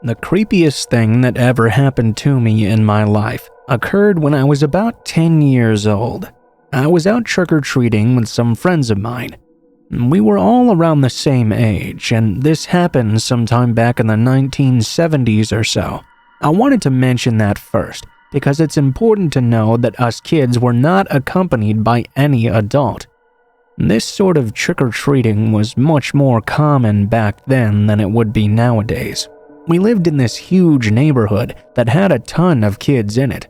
The creepiest thing that ever happened to me in my life occurred when I was about 10 years old. I was out trick-or-treating with some friends of mine. We were all around the same age, and this happened sometime back in the 1970s or so. I wanted to mention that first, because it's important to know that us kids were not accompanied by any adult. This sort of trick-or-treating was much more common back then than it would be nowadays. We lived in this huge neighborhood that had a ton of kids in it.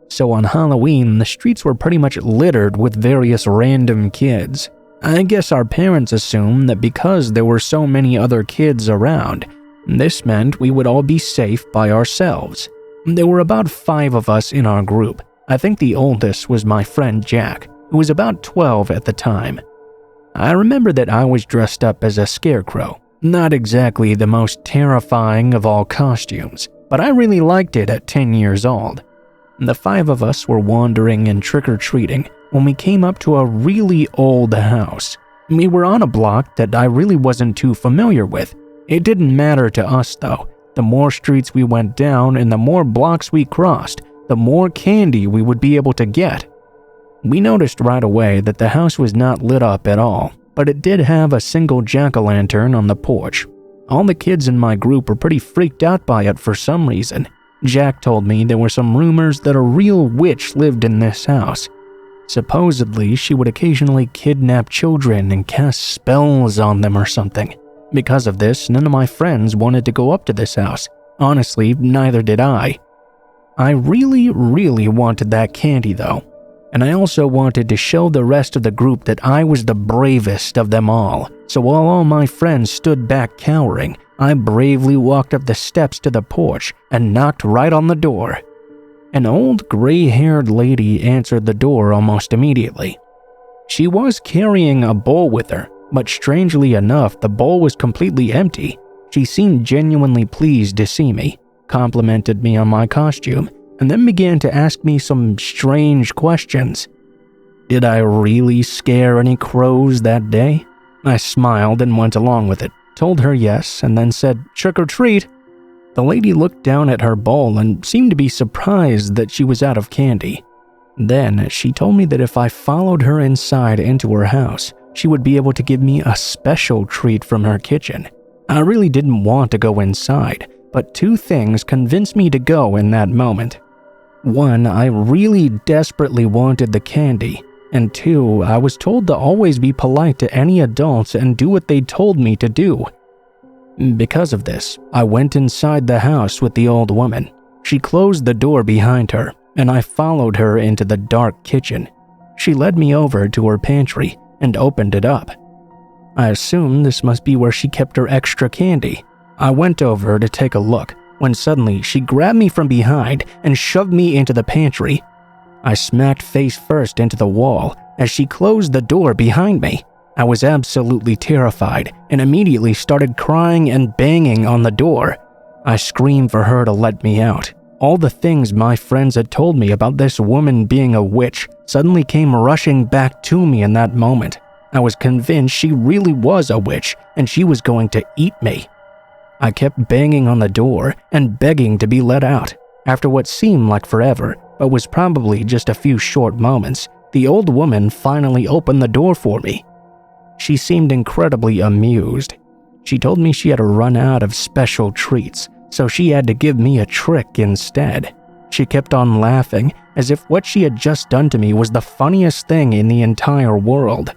So on Halloween, the streets were pretty much littered with various random kids. I guess our parents assumed that because there were so many other kids around, this meant we would all be safe by ourselves. There were about 5 of us in our group. I think the oldest was my friend Jack, who was about 12 at the time. I remember that I was dressed up as a scarecrow. Not exactly the most terrifying of all costumes, but I really liked it at 10 years old. The 5 of us were wandering and trick-or-treating when we came up to a really old house. We were on a block that I really wasn't too familiar with. It didn't matter to us though. The more streets we went down and the more blocks we crossed, the more candy we would be able to get. We noticed right away that the house was not lit up at all, but it did have a single jack-o'-lantern on the porch. All the kids in my group were pretty freaked out by it for some reason. Jack told me there were some rumors that a real witch lived in this house. Supposedly, she would occasionally kidnap children and cast spells on them or something. Because of this, none of my friends wanted to go up to this house. Honestly, neither did I. I really wanted that candy though. And I also wanted to show the rest of the group that I was the bravest of them all. So while all my friends stood back cowering, I bravely walked up the steps to the porch and knocked right on the door. An old gray-haired lady answered the door almost immediately. She was carrying a bowl with her, but strangely enough, the bowl was completely empty. She seemed genuinely pleased to see me, complimented me on my costume, and then began to ask me some strange questions. Did I really scare any crows that day? I smiled and went along with it, told her yes, and then said, "Trick or treat." The lady looked down at her bowl and seemed to be surprised that she was out of candy. Then she told me that if I followed her inside into her house, she would be able to give me a special treat from her kitchen. I really didn't want to go inside, but 2 things convinced me to go in that moment. 1, I really desperately wanted the candy, and 2, I was told to always be polite to any adults and do what they told me to do. Because of this, I went inside the house with the old woman. She closed the door behind her, and I followed her into the dark kitchen. She led me over to her pantry and opened it up. I assumed this must be where she kept her extra candy. I went over to take a look, when suddenly she grabbed me from behind and shoved me into the pantry. I smacked face first into the wall as she closed the door behind me. I was absolutely terrified and immediately started crying and banging on the door. I screamed for her to let me out. All the things my friends had told me about this woman being a witch suddenly came rushing back to me in that moment. I was convinced she really was a witch and she was going to eat me. I kept banging on the door and begging to be let out. After what seemed like forever, but was probably just a few short moments, the old woman finally opened the door for me. She seemed incredibly amused. She told me she had run out of special treats, so she had to give me a trick instead. She kept on laughing as if what she had just done to me was the funniest thing in the entire world.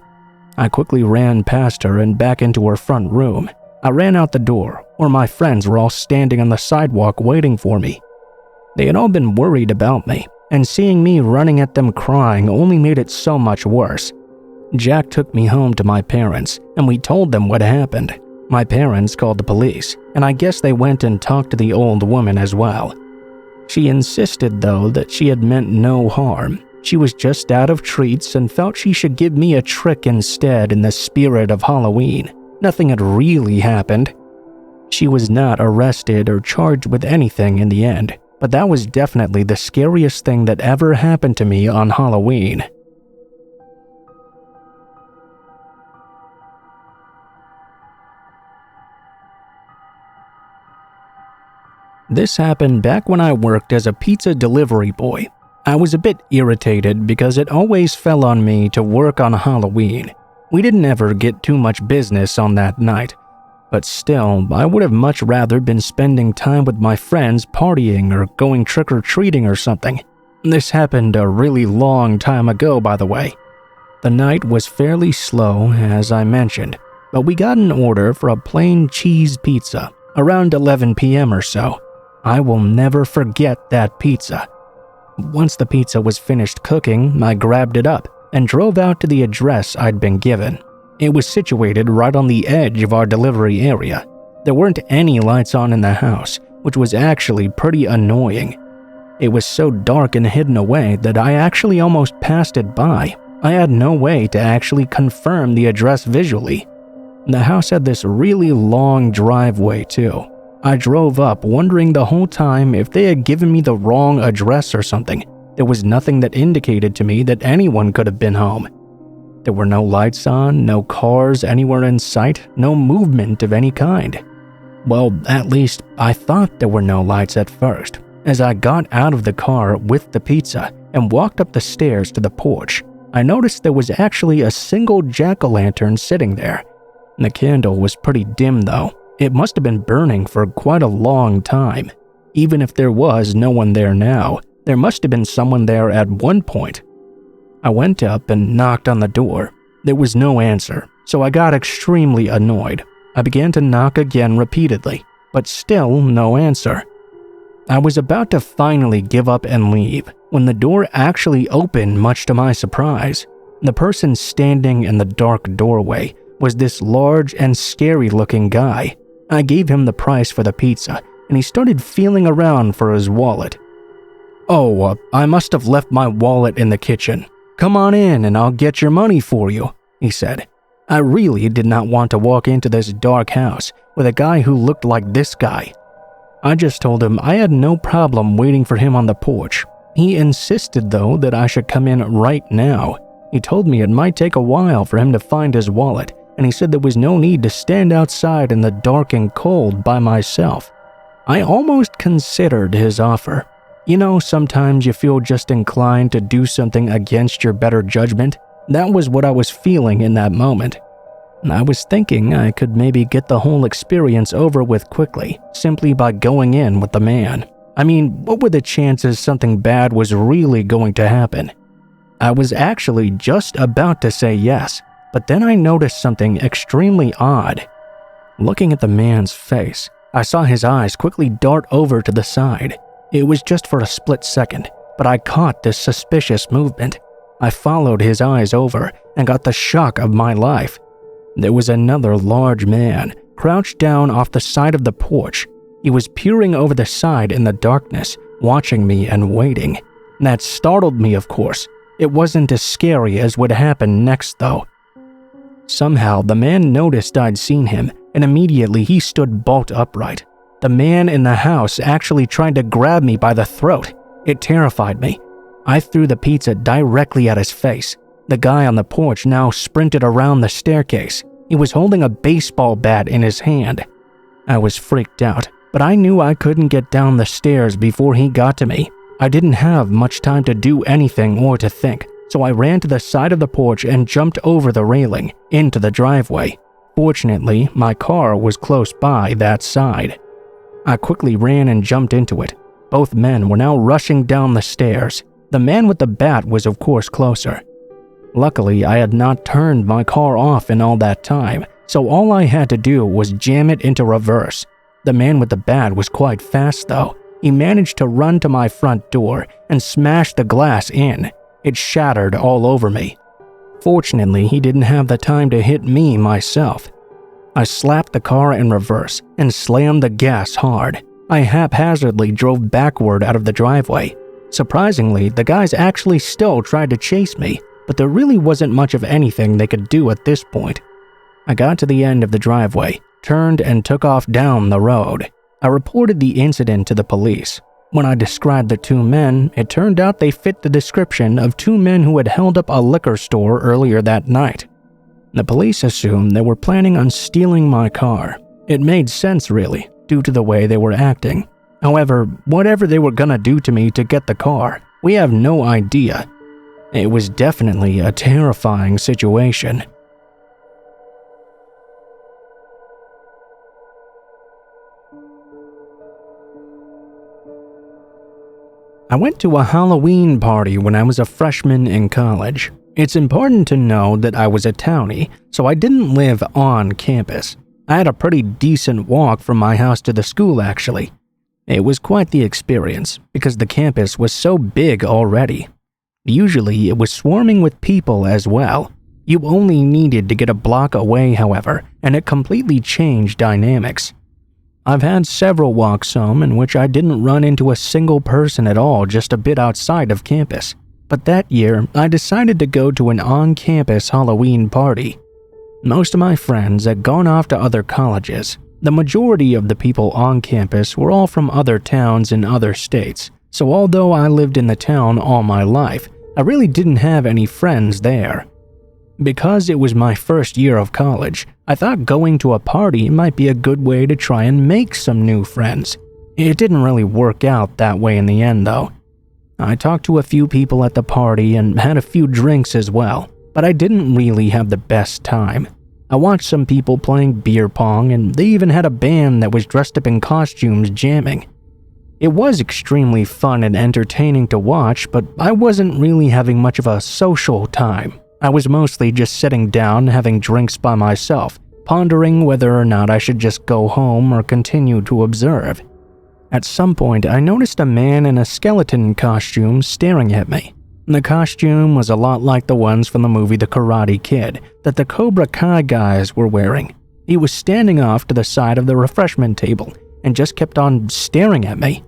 I quickly ran past her and back into her front room. I ran out the door, where my friends were all standing on the sidewalk waiting for me. They had all been worried about me, and seeing me running at them crying only made it so much worse. Jack took me home to my parents, and we told them what happened. My parents called the police, and I guess they went and talked to the old woman as well. She insisted, though, that she had meant no harm. She was just out of treats and felt she should give me a trick instead in the spirit of Halloween. Nothing had really happened. She was not arrested or charged with anything in the end, but that was definitely the scariest thing that ever happened to me on Halloween. This happened back when I worked as a pizza delivery boy. I was a bit irritated because it always fell on me to work on Halloween. We didn't ever get too much business on that night. But still, I would have much rather been spending time with my friends partying or going trick-or-treating or something. This happened a really long time ago, by the way. The night was fairly slow, as I mentioned, but we got an order for a plain cheese pizza around 11 p.m. or so. I will never forget that pizza. Once the pizza was finished cooking, I grabbed it up and drove out to the address I'd been given. It was situated right on the edge of our delivery area. There weren't any lights on in the house, which was actually pretty annoying. It was so dark and hidden away that I actually almost passed it by. I had no way to actually confirm the address visually. The house had this really long driveway too. I drove up wondering the whole time if they had given me the wrong address or something. There was nothing that indicated to me that anyone could have been home. There were no lights on, no cars anywhere in sight, no movement of any kind. Well, at least I thought there were no lights at first, as I got out of the car with the pizza and walked up the stairs to the porch. I noticed there was actually a single jack-o'-lantern sitting there. The candle was pretty dim though. It must have been burning for quite a long time. Even if there was no one there now, there must have been someone there at one point. I went up and knocked on the door. There was no answer, so I got extremely annoyed. I began to knock again repeatedly, but still no answer. I was about to finally give up and leave when the door actually opened, much to my surprise. The person standing in the dark doorway was this large and scary-looking guy. I gave him the price for the pizza, and he started feeling around for his wallet. "Oh, I must have left my wallet in the kitchen. Come on in and I'll get your money for you," he said. I really did not want to walk into this dark house with a guy who looked like this guy. I just told him I had no problem waiting for him on the porch. He insisted though that I should come in right now. He told me it might take a while for him to find his wallet, and he said there was no need to stand outside in the dark and cold by myself. I almost considered his offer. You know, sometimes you feel just inclined to do something against your better judgment. That was what I was feeling in that moment. I was thinking I could maybe get the whole experience over with quickly, simply by going in with the man. I mean, what were the chances something bad was really going to happen? I was actually just about to say yes, but then I noticed something extremely odd. Looking at the man's face, I saw his eyes quickly dart over to the side. It was just for a split second, but I caught this suspicious movement. I followed his eyes over and got the shock of my life. There was another large man, crouched down off the side of the porch. He was peering over the side in the darkness, watching me and waiting. That startled me, of course. It wasn't as scary as would happen next, though. Somehow, the man noticed I'd seen him, and immediately he stood bolt upright. The man in the house actually tried to grab me by the throat. It terrified me. I threw the pizza directly at his face. The guy on the porch now sprinted around the staircase. He was holding a baseball bat in his hand. I was freaked out, but I knew I couldn't get down the stairs before he got to me. I didn't have much time to do anything or to think, so I ran to the side of the porch and jumped over the railing into the driveway. Fortunately, my car was close by that side. I quickly ran and jumped into it. Both men were now rushing down the stairs. The man with the bat was of course closer. Luckily, I had not turned my car off in all that time, so all I had to do was jam it into reverse. The man with the bat was quite fast though. He managed to run to my front door and smash the glass in. It shattered all over me. Fortunately, he didn't have the time to hit me myself. I slapped the car in reverse and slammed the gas hard. I haphazardly drove backward out of the driveway. Surprisingly, the guys actually still tried to chase me, but there really wasn't much of anything they could do at this point. I got to the end of the driveway, turned and took off down the road. I reported the incident to the police. When I described the two men, it turned out they fit the description of two men who had held up a liquor store earlier that night. The police assumed they were planning on stealing my car. It made sense really, due to the way they were acting. However, whatever they were gonna do to me to get the car, we have no idea. It was definitely a terrifying situation. I went to a Halloween party when I was a freshman in college. It's important to know that I was a townie, so I didn't live on campus. I had a pretty decent walk from my house to the school, actually. It was quite the experience, because the campus was so big already. Usually, it was swarming with people as well. You only needed to get a block away, however, and it completely changed dynamics. I've had several walks home in which I didn't run into a single person at all just a bit outside of campus. But that year, I decided to go to an on-campus Halloween party. Most of my friends had gone off to other colleges. The majority of the people on campus were all from other towns in other states, so although I lived in the town all my life, I really didn't have any friends there. Because it was my first year of college, I thought going to a party might be a good way to try and make some new friends. It didn't really work out that way in the end, though. I talked to a few people at the party and had a few drinks as well, but I didn't really have the best time. I watched some people playing beer pong, and they even had a band that was dressed up in costumes jamming. It was extremely fun and entertaining to watch, but I wasn't really having much of a social time. I was mostly just sitting down having drinks by myself, pondering whether or not I should just go home or continue to observe. At some point, I noticed a man in a skeleton costume staring at me. The costume was a lot like the ones from the movie The Karate Kid that the Cobra Kai guys were wearing. He was standing off to the side of the refreshment table and just kept on staring at me.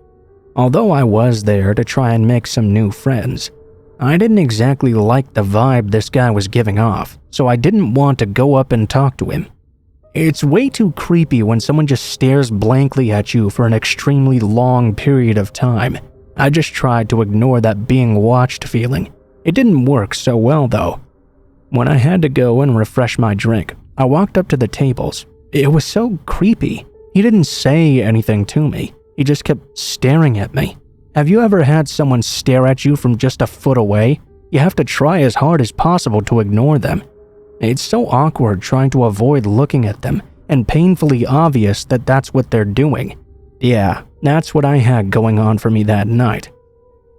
Although I was there to try and make some new friends, I didn't exactly like the vibe this guy was giving off, so I didn't want to go up and talk to him. It's way too creepy when someone just stares blankly at you for an extremely long period of time. I just tried to ignore that being watched feeling. It didn't work so well though. When I had to go and refresh my drink, I walked up to the tables. It was so creepy. He didn't say anything to me. He just kept staring at me. Have you ever had someone stare at you from just a foot away? You have to try as hard as possible to ignore them. It's so awkward trying to avoid looking at them, and painfully obvious that that's what they're doing. Yeah, that's what I had going on for me that night.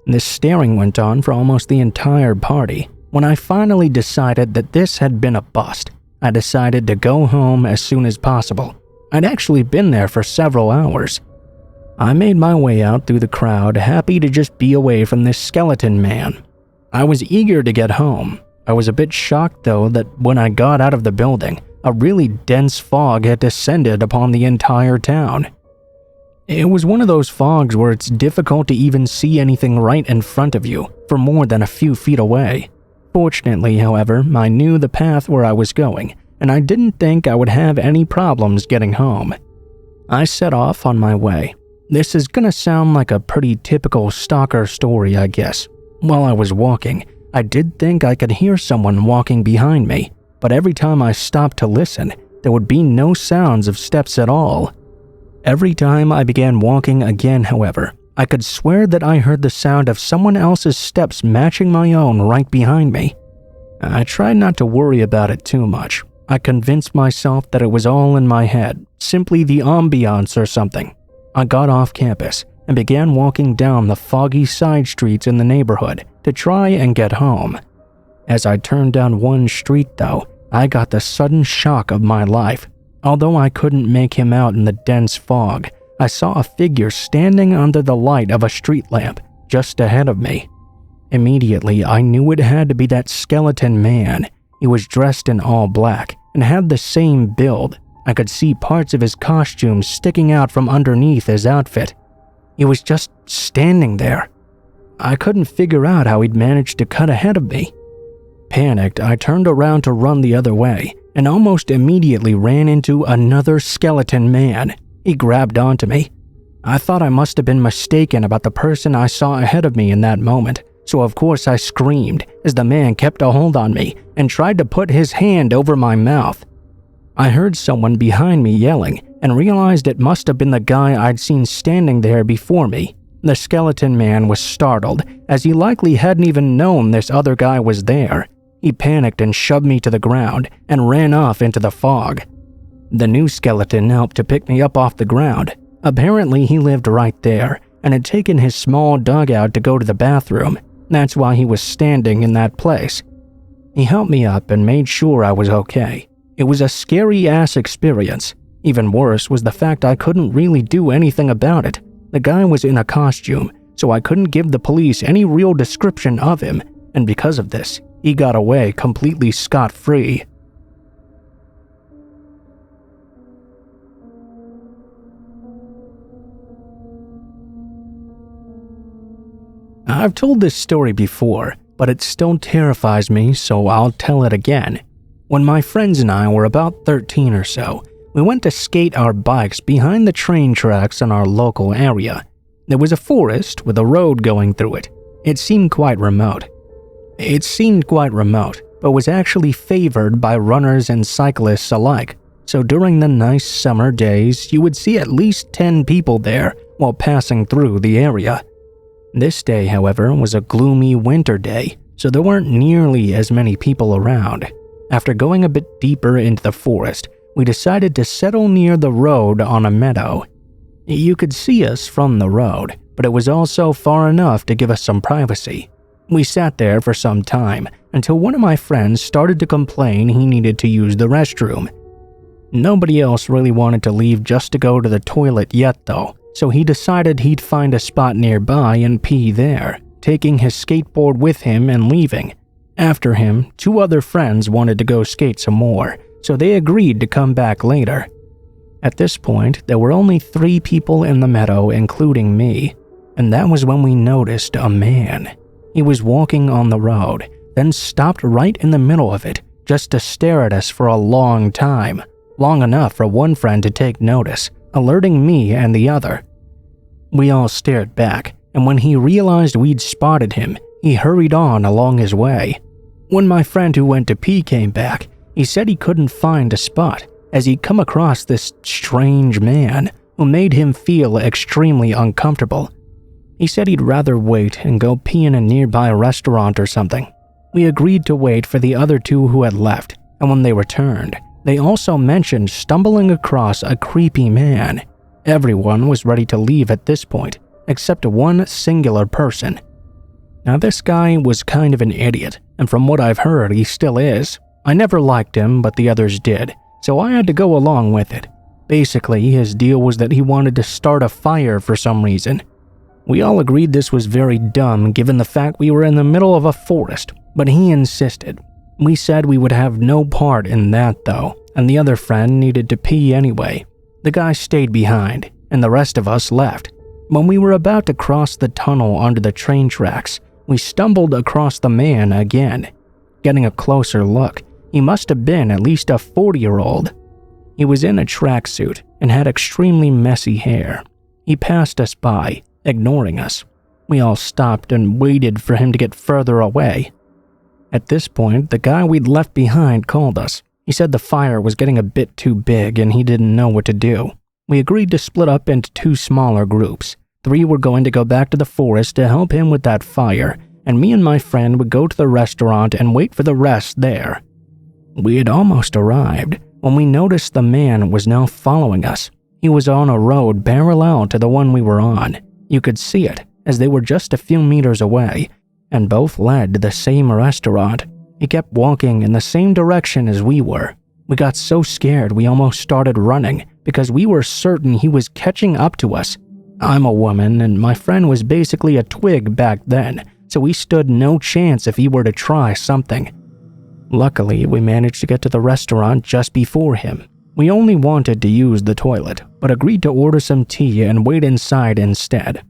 This staring went on for almost the entire party. When I finally decided that this had been a bust, I decided to go home as soon as possible. I'd actually been there for several hours. I made my way out through the crowd, happy to just be away from this skeleton man. I was eager to get home. I was a bit shocked though that when I got out of the building, a really dense fog had descended upon the entire town. It was one of those fogs where it's difficult to even see anything right in front of you for more than a few feet away. Fortunately, however, I knew the path where I was going, and I didn't think I would have any problems getting home. I set off on my way. This is gonna sound like a pretty typical stalker story, I guess. While I was walking, I did think I could hear someone walking behind me, but every time I stopped to listen, there would be no sounds of steps at all. Every time I began walking again, however, I could swear that I heard the sound of someone else's steps matching my own right behind me. I tried not to worry about it too much. I convinced myself that it was all in my head, simply the ambiance or something. I got off campus and began walking down the foggy side streets in the neighborhood to try and get home. As I turned down one street though, I got the sudden shock of my life. Although I couldn't make him out in the dense fog, I saw a figure standing under the light of a street lamp just ahead of me. Immediately, I knew it had to be that skeleton man. He was dressed in all black and had the same build. I could see parts of his costume sticking out from underneath his outfit. He was just standing there. I couldn't figure out how he'd managed to cut ahead of me. Panicked, I turned around to run the other way and almost immediately ran into another skeleton man. He grabbed onto me. I thought I must have been mistaken about the person I saw ahead of me in that moment, so of course I screamed as the man kept a hold on me and tried to put his hand over my mouth. I heard someone behind me yelling and realized it must have been the guy I'd seen standing there before me. The skeleton man was startled, as he likely hadn't even known this other guy was there. He panicked and shoved me to the ground and ran off into the fog. The new skeleton helped to pick me up off the ground. Apparently he lived right there and had taken his small dugout to go to the bathroom. That's why he was standing in that place. He helped me up and made sure I was okay. It was a scary-ass experience. Even worse was the fact I couldn't really do anything about it. The guy was in a costume, so I couldn't give the police any real description of him, and because of this, he got away completely scot-free. I've told this story before, but it still terrifies me, so I'll tell it again. When my friends and I were about 13 or so, we went to skate our bikes behind the train tracks in our local area. There was a forest with a road going through it. It seemed quite remote, but was actually favored by runners and cyclists alike. So during the nice summer days, you would see at least 10 people there while passing through the area. This day, however, was a gloomy winter day, so there weren't nearly as many people around. After going a bit deeper into the forest, we decided to settle near the road on a meadow. You could see us from the road, but it was also far enough to give us some privacy. We sat there for some time until one of my friends started to complain he needed to use the restroom. Nobody else really wanted to leave just to go to the toilet yet though, so he decided he'd find a spot nearby and pee there, taking his skateboard with him and leaving. After him, 2 other friends wanted to go skate some more, so they agreed to come back later. At this point, there were only 3 people in the meadow, including me, and that was when we noticed a man. He was walking on the road, then stopped right in the middle of it, just to stare at us for a long time, long enough for one friend to take notice, alerting me and the other. We all stared back, and when he realized we'd spotted him, he hurried on along his way. When my friend who went to pee came back, he said he couldn't find a spot, as he'd come across this strange man who made him feel extremely uncomfortable. He said he'd rather wait and go pee in a nearby restaurant or something. We agreed to wait for the other 2 who had left, and when they returned, they also mentioned stumbling across a creepy man. Everyone was ready to leave at this point, except one singular person. Now this guy was kind of an idiot, and from what I've heard, he still is. I never liked him, but the others did, so I had to go along with it. Basically, his deal was that he wanted to start a fire for some reason. We all agreed this was very dumb given the fact we were in the middle of a forest, but he insisted. We said we would have no part in that though, and the other friend needed to pee anyway. The guy stayed behind, and the rest of us left. When we were about to cross the tunnel under the train tracks, we stumbled across the man again. Getting a closer look, he must have been at least a 40-year-old. He was in a tracksuit and had extremely messy hair. He passed us by, ignoring us. We all stopped and waited for him to get further away. At this point, the guy we'd left behind called us. He said the fire was getting a bit too big and he didn't know what to do. We agreed to split up into 2 smaller groups. 3 were going to go back to the forest to help him with that fire, and me and my friend would go to the restaurant and wait for the rest there. We had almost arrived when we noticed the man was now following us. He was on a road parallel to the one we were on. You could see it, as they were just a few meters away, and both led to the same restaurant. He kept walking in the same direction as we were. We got so scared we almost started running, because we were certain he was catching up to us. I'm a woman, and my friend was basically a twig back then, so we stood no chance if he were to try something. Luckily, we managed to get to the restaurant just before him. We only wanted to use the toilet, but agreed to order some tea and wait inside instead.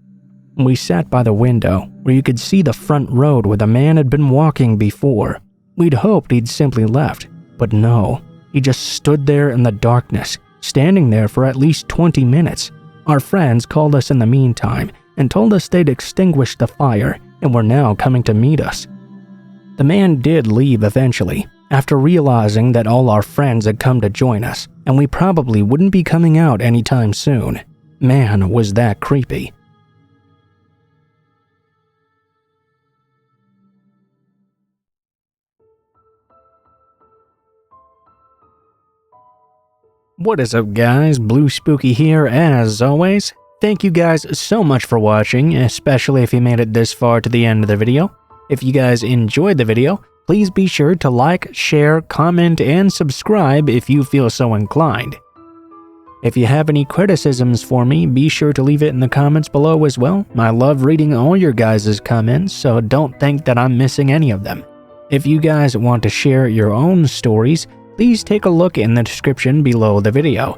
We sat by the window, where you could see the front road where the man had been walking before. We'd hoped he'd simply left, but no. He just stood there in the darkness, standing there for at least 20 minutes. Our friends called us in the meantime and told us they'd extinguished the fire and were now coming to meet us. The man did leave eventually, after realizing that all our friends had come to join us, and we probably wouldn't be coming out anytime soon. Man, was that creepy. What is up, guys? Blue Spooky here as always. Thank you guys so much for watching, especially if you made it this far to the end of the video. If you guys enjoyed the video, please be sure to like, share, comment, and subscribe if you feel so inclined. If you have any criticisms for me, be sure to leave it in the comments below as well. I love reading all your guys' comments, so don't think that I'm missing any of them. If you guys want to share your own stories, please take a look in the description below the video.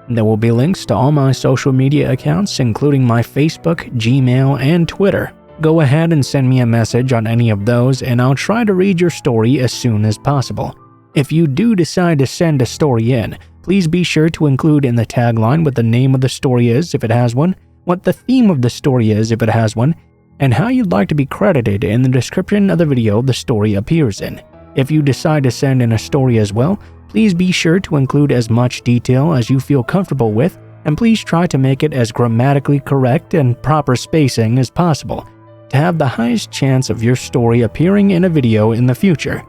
There will be links to all my social media accounts, including my Facebook, Gmail, and Twitter. Go ahead and send me a message on any of those, and I'll try to read your story as soon as possible. If you do decide to send a story in, please be sure to include in the tagline what the name of the story is if it has one, what the theme of the story is if it has one, and how you'd like to be credited in the description of the video the story appears in. If you decide to send in a story as well, please be sure to include as much detail as you feel comfortable with, and please try to make it as grammatically correct and proper spacing as possible to have the highest chance of your story appearing in a video in the future.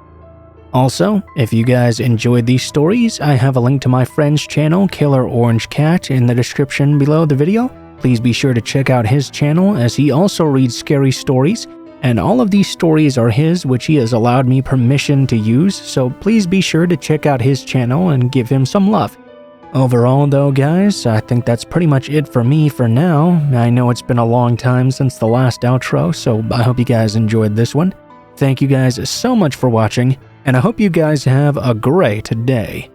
Also, if you guys enjoyed these stories, I have a link to my friend's channel, Killer Orange Cat, in the description below the video. Please be sure to check out his channel as he also reads scary stories, and all of these stories are his, which he has allowed me permission to use, so please be sure to check out his channel and give him some love. Overall though, guys, I think that's pretty much it for me for now. I know it's been a long time since the last outro, so I hope you guys enjoyed this one. Thank you guys so much for watching, and I hope you guys have a great day.